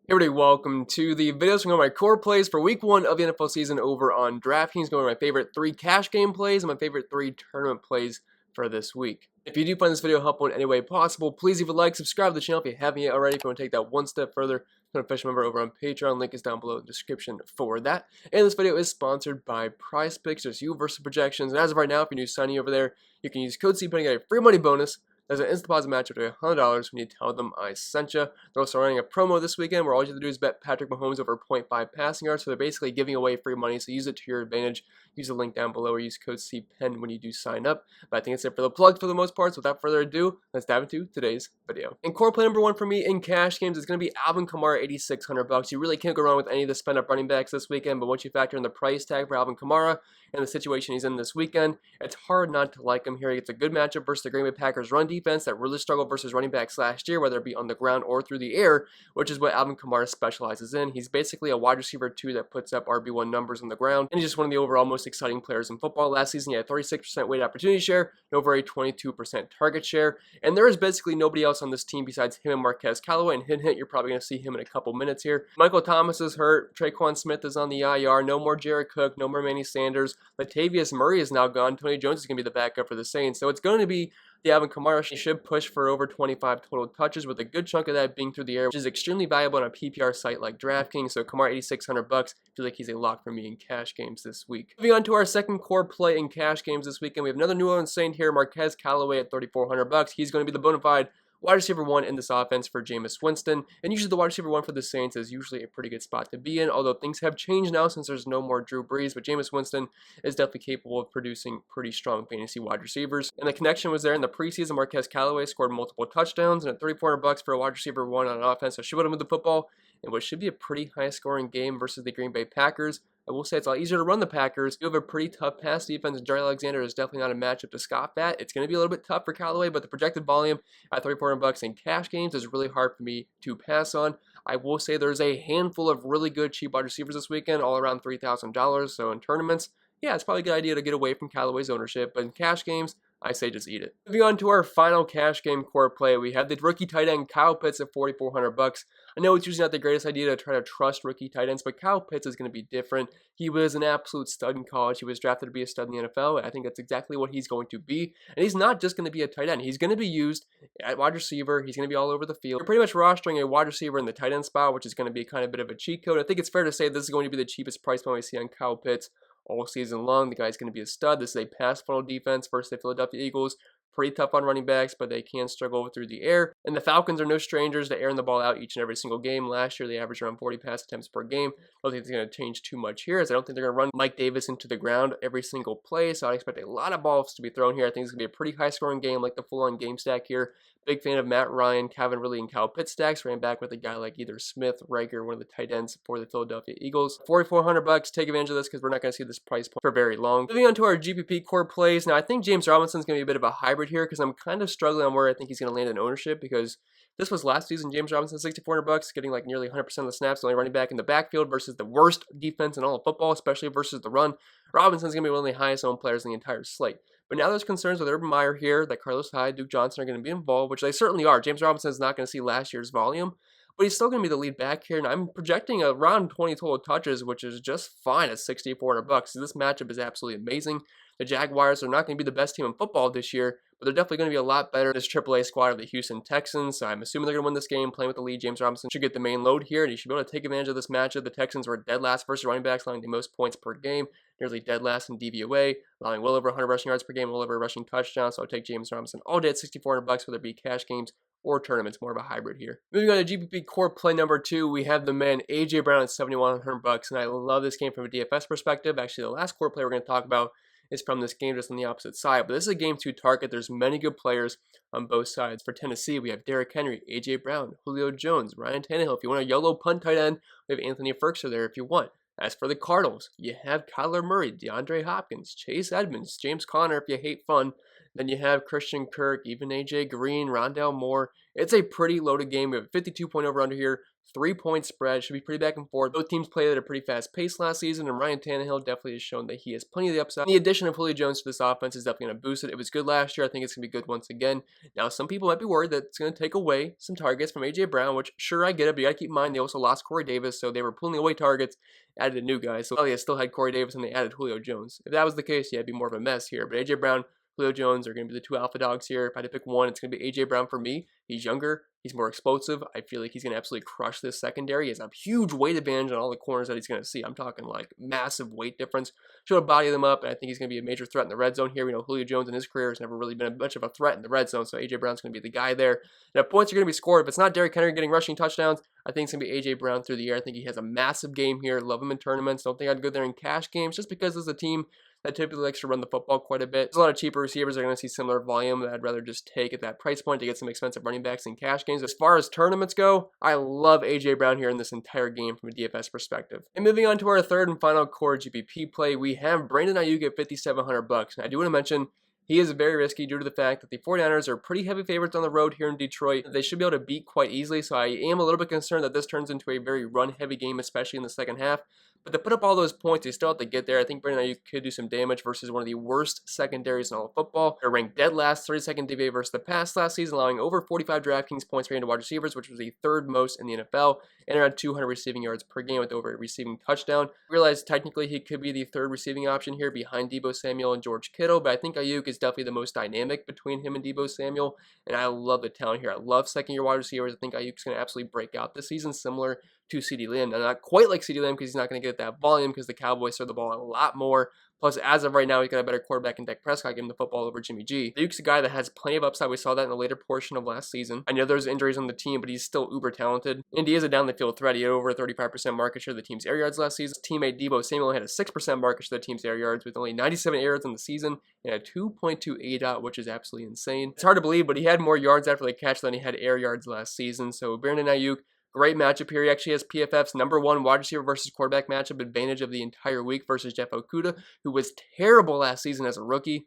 Hey everybody, welcome to the videos from my core plays for week 1 of the NFL season over on Draftkings, going over my favorite 3 cash game plays and my favorite 3 tournament plays for this week. If you do find this video helpful in any way possible, please leave a like, subscribe to the channel if you haven't yet already. If you want to take that one step further, become an official member over on Patreon. Link is down below in the description for that. And this video is sponsored by Prize Picks. There's you versus projections. And as of right now, if you're new signing over there, you can use code CPENNY to get a free money bonus. There's an instant deposit match up to $100 when you tell them I sent you. They're also running a promo this weekend where all you have to do is bet Patrick Mahomes over 0.5 passing yards. So they're basically giving away free money. So use it to your advantage. Use the link down below or use code CPEN when you do sign up. But I think it's it for the plug for the most part. So without further ado, let's dive into today's video. And core play number 1 for me in cash games is going to be Alvin Kamara, $8,600. You really can't go wrong with any of the spend up running backs this weekend. But once you factor in the price tag for Alvin Kamara and the situation he's in this weekend, it's hard not to like him here. He gets a good matchup versus the Green Bay Packers run defense that really struggled versus running backs last year, whether it be on the ground or through the air, which is what Alvin Kamara specializes in. He's basically a wide receiver 2 that puts up RB1 numbers on the ground, and he's just one of the overall most exciting players in football. Last season, he had 36% weighted opportunity share and over a 22% target share, and there is basically nobody else on this team besides him and Marquez Callaway, and hint, you're probably going to see him in a couple minutes here. Michael Thomas is hurt. Traquan Smith is on the IR. No more Jared Cook. No more Manny Sanders. Latavius Murray is now gone. Tony Jones is going to be the backup for the Saints, so it's going to be the Alvin Kamara. He should push for over 25 total touches, with a good chunk of that being through the air, which is extremely valuable on a PPR site like Draftkings. So Kamara, $8,600. I feel like he's a lock for me in cash games this week. Moving on to our second core play in cash games this weekend, we have another New Orleans Saint here, Marquez Callaway at $3,400. He's going to be the bona fide wide receiver 1 in this offense for Jameis Winston, and usually the wide receiver 1 for the Saints is usually a pretty good spot to be in, although things have changed now since there's no more Drew Brees, but Jameis Winston is definitely capable of producing pretty strong fantasy wide receivers, and the connection was there in the preseason. Marquez Callaway scored multiple touchdowns, and at $3,400 for a wide receiver 1 on offense, so should have moved the football in what should be a pretty high-scoring game versus the Green Bay Packers. I will say it's a lot easier to run the Packers. You have a pretty tough pass defense, and Jair Alexander is definitely not a matchup to scoff at. It's going to be a little bit tough for Callaway, but the projected volume at $3,400 in cash games is really hard for me to pass on. I will say there's a handful of really good cheap wide receivers this weekend, all around $3,000. So in tournaments, yeah, it's probably a good idea to get away from Callaway's ownership, but in cash games, I say just eat it. Moving on to our final cash game core play, we have the rookie tight end Kyle Pitts at $4,400. I know it's usually not the greatest idea to try to trust rookie tight ends, but Kyle Pitts is going to be different. He was an absolute stud in college. He was drafted to be a stud in the NFL. I think that's exactly what he's going to be. And he's not just going to be a tight end. He's going to be used at wide receiver. He's going to be all over the field. We're pretty much rostering a wide receiver in the tight end spot, which is going to be kind of a bit of a cheat code. I think it's fair to say this is going to be the cheapest price point we see on Kyle Pitts all season long. The guy's going to be a stud. This is a pass funnel defense versus the Philadelphia Eagles. Pretty tough on running backs, but they can struggle through the air. And the Falcons are no strangers to airing the ball out each and every single game. Last year, they averaged around 40 pass attempts per game. I don't think it's going to change too much here, as I don't think they're going to run Mike Davis into the ground every single play. So I expect a lot of balls to be thrown here. I think it's going to be a pretty high-scoring game, like the full-on game stack here. Big fan of Matt Ryan, Calvin Ridley, and Kyle Pitts stacks. Ran back with a guy like either Smith, Rager, one of the tight ends for the Philadelphia Eagles. $4,400. Take advantage of this because we're not going to see this price point for very long. Moving on to our GPP core plays. Now, I think James Robinson's going to be a bit of a hybrid here because I'm kind of struggling on where I think he's going to land in ownership, because this was last season. James Robinson, $6,400, getting like nearly 100% of the snaps, only running back in the backfield versus the worst defense in all of football, especially versus the run. Robinson's going to be one of the highest owned players in the entire slate. But now there's concerns with Urban Meyer here that Carlos Hyde, Duke Johnson are going to be involved, which they certainly are. James Robinson is not going to see last year's volume, but he's still going to be the lead back here, and I'm projecting around 20 total touches, which is just fine at $6,400. So this matchup is absolutely amazing. The Jaguars are not going to be the best team in football this year, but they're definitely going to be a lot better than this AAA squad of the Houston Texans. So I'm assuming they're going to win this game, playing with the lead. James Robinson should get the main load here, and he should be able to take advantage of this matchup. The Texans were dead last versus running backs, allowing the most points per game, nearly dead last in DVOA, allowing well over 100 rushing yards per game, well over a rushing touchdown. So I'll take James Robinson all day at $6,400, whether it be cash games or tournaments, more of a hybrid here. Moving on to GPP core play number 2, we have the man AJ Brown at $7,100, and I love this game from a DFS perspective. Actually, the last core play we're going to talk about is from this game, just on the opposite side. But this is a game 2 target. There's many good players on both sides. For Tennessee, we have Derrick Henry, AJ Brown, Julio Jones, Ryan Tannehill. If you want a YOLO punt tight end, we have Anthony Firkser there if you want. As for the Cardinals, you have Kyler Murray, DeAndre Hopkins, Chase Edmonds, James Conner if you hate fun. Then you have Christian Kirk, even AJ Green, Rondale Moore. It's a pretty loaded game. We have a 52-point over-under here, 3-point spread. Should be pretty back and forth. Both teams played at a pretty fast pace last season, and Ryan Tannehill definitely has shown that he has plenty of the upside. And the addition of Julio Jones to this offense is definitely going to boost it. It was good last year. I think it's going to be good once again. Now, some people might be worried that it's going to take away some targets from A.J. Brown, which, sure, I get it, but you got to keep in mind they also lost Corey Davis, so they were pulling away targets, added a new guy. So, they still had Corey Davis, and they added Julio Jones. If that was the case, yeah, it'd be more of a mess here. But A.J. Brown, Julio Jones are going to be the two alpha dogs here. If I had to pick one, it's going to be A.J. Brown for me. He's younger. He's more explosive. I feel like he's going to absolutely crush this secondary. He has a huge weight advantage on all the corners that he's going to see. I'm talking like massive weight difference. Should body them up, and I think he's going to be a major threat in the red zone here. We know Julio Jones in his career has never really been much of a threat in the red zone, so A.J. Brown's going to be the guy there. Now, points are going to be scored. If it's not Derrick Henry getting rushing touchdowns, I think it's going to be A.J. Brown through the air. I think he has a massive game here. Love him in tournaments. Don't think I'd go there in cash games just because this is a team that typically likes to run the football quite a bit. There's a lot of cheaper receivers that are going to see similar volume that I'd rather just take at that price point to get some expensive running backs in cash games. As far as tournaments go, I love A.J. Brown here in this entire game from a DFS perspective. And moving on to our third and final core GPP play, we have Brandon Aiyuk at $5,700. I do want to mention he is very risky due to the fact that the 49ers are pretty heavy favorites on the road here in Detroit. They should be able to beat quite easily, so I am a little bit concerned that this turns into a very run-heavy game, especially in the second half. But to put up all those points, they still have to get there. I think Brandon Aiyuk could do some damage versus one of the worst secondaries in all of football. They're ranked dead last, 32nd DVA versus the pass last season, allowing over 45 Draftkings points per game to wide receivers, which was the third most in the NFL, and around 200 receiving yards per game with over a receiving touchdown. I realize technically he could be the third receiving option here behind Deebo Samuel and George Kittle, but I think Aiyuk is definitely the most dynamic between him and Deebo Samuel, and I love the talent here. I love second-year wide receivers. I think Aiyuk's going to absolutely break out this season, similar to CeeDee Lamb. Now, not quite like CeeDee Lamb because he's not going to get that volume because the Cowboys throw the ball a lot more. Plus, as of right now, he's got a better quarterback in Dak Prescott giving the football over Jimmy G. Aiyuk's a guy that has plenty of upside. We saw that in the later portion of last season. I know there's injuries on the team, but he's still uber talented. And he is a down-the-field threat. He had over 35% market share of the team's air yards last season. His teammate Deebo Samuel had a 6% market share of the team's air yards with only 97 air yards in the season and a 2.2 ADOT, which is absolutely insane. It's hard to believe, but he had more yards after the catch than he had air yards last season. So Brandon Aiyuk, great matchup here. He actually has PFF's #1 wide receiver versus quarterback matchup advantage of the entire week versus Jeff Okudah, who was terrible last season as a rookie,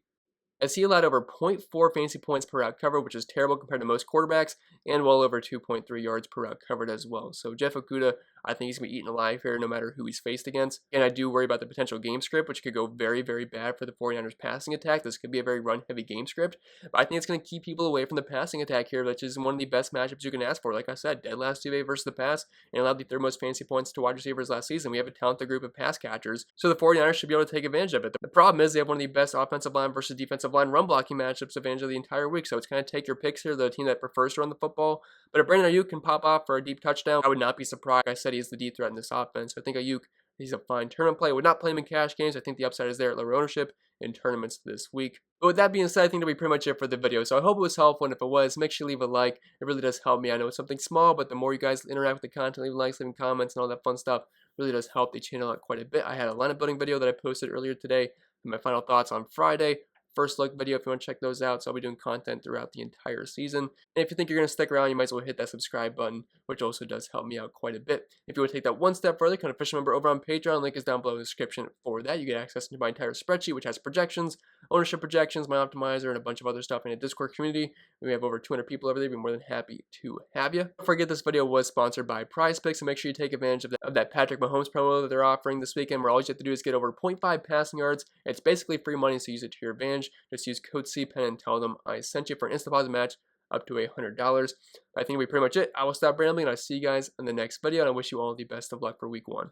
as he allowed over 0.4 fantasy points per route covered, which is terrible compared to most quarterbacks, and well over 2.3 yards per route covered as well. So Jeff Okudah, I think he's going to be eaten alive here no matter who he's faced against. And I do worry about the potential game script, which could go very, very bad for the 49ers passing attack. This could be a very run-heavy game script, but I think it's going to keep people away from the passing attack here, which is one of the best matchups you can ask for. Like I said, dead last DVA versus the pass, and allowed the third most fantasy points to wide receivers last season. We have a talented group of pass catchers, so the 49ers should be able to take advantage of it. The problem is they have one of the best offensive line versus defensive line run blocking matchups advantage of the entire week, so it's kind of take your picks here, the team that prefers to run the football. But if Brandon Aiyuk can pop off for a deep touchdown, I would not be surprised. Like I said, he's the deep threat in this offense. So I think Aiyuk, he's a fine tournament play. I would not play him in cash games. I think the upside is there at lower ownership in tournaments this week. But with that being said, I think that'll be pretty much it for the video. So I hope it was helpful, and if it was, make sure you leave a like. It really does help me. I know it's something small, but the more you guys interact with the content, leaving likes, leaving comments, and all that fun stuff really does help the channel out quite a bit. I had a lineup building video that I posted earlier today, and my final thoughts on Friday. First look video if you want to check those out. So I'll be doing content throughout the entire season. And if you think you're going to stick around, you might as well hit that subscribe button, which also does help me out quite a bit. If you want to take that one step further, become an official member over on Patreon. Link is down below in the description for that. You get access to my entire spreadsheet, which has projections, ownership projections, my optimizer, and a bunch of other stuff in a Discord community. We have over 200 people over there. We'd be more than happy to have you. Don't forget this video was sponsored by PrizePicks, so make sure you take advantage of that Patrick Mahomes promo that they're offering this weekend, where all you have to do is get over 0.5 passing yards. It's basically free money, so use it to your advantage. Just use code CPEN and tell them I sent you for an instant deposit match up to $100. I think that'll be pretty much it. I will stop rambling, and I'll see you guys in the next video, and I wish you all the best of luck for week 1.